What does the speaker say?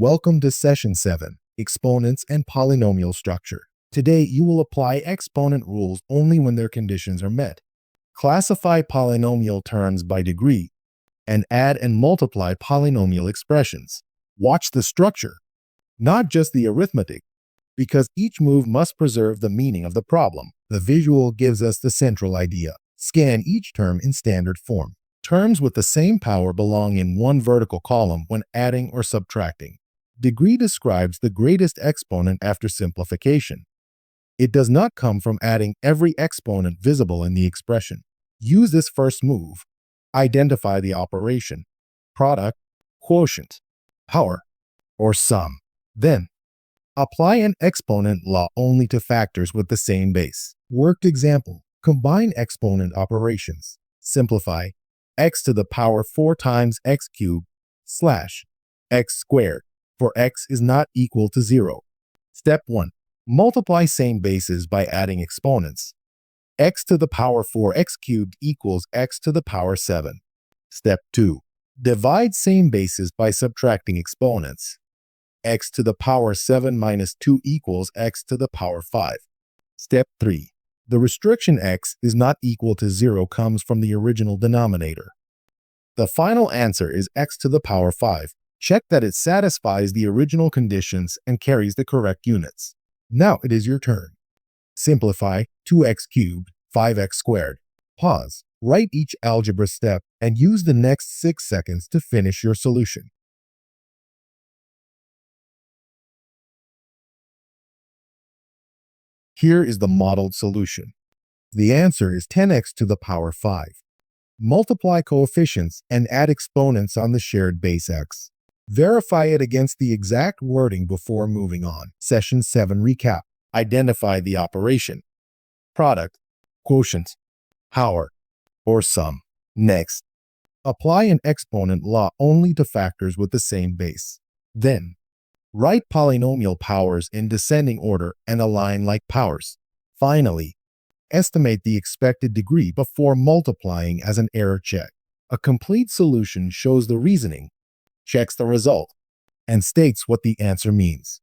Welcome to Session 7, Exponents and Polynomial Structure. Today, you will apply exponent rules only when their conditions are met. Classify polynomial terms by degree, and add and multiply polynomial expressions. Watch the structure, not just the arithmetic, because each move must preserve the meaning of the problem. The visual gives us the central idea. Scan each term in standard form. Terms with the same power belong in one vertical column when adding or subtracting. Degree describes the greatest exponent after simplification. It does not come from adding every exponent visible in the expression. Use this first move. Identify the operation, product, quotient, power, or sum. Then, apply an exponent law only to factors with the same base. Worked example. Combine exponent operations. Simplify x to the power 4 times x cubed slash x squared, for x is not equal to 0. Step 1. Multiply same bases by adding exponents. X to the power 4x cubed equals x to the power 7. Step 2. Divide same bases by subtracting exponents. X to the power 7 minus 2 equals x to the power 5. Step 3. The restriction x is not equal to 0 comes from the original denominator. The final answer is x to the power 5. Check that it satisfies the original conditions and carries the correct units. Now it is your turn. Simplify 2x cubed, 5x squared. Pause, write each algebra step, and use the next 6 seconds to finish your solution. Here is the modeled solution. The answer is 10x to the power 5. Multiply coefficients and add exponents on the shared base x. Verify it against the exact wording before moving on. Session 7 recap. Identify the operation, product, quotient, power, or sum. Next, apply an exponent law only to factors with the same base. Then, write polynomial powers in descending order and align like powers. Finally, estimate the expected degree before multiplying as an error check. A complete solution shows the reasoning, checks the result, and states what the answer means.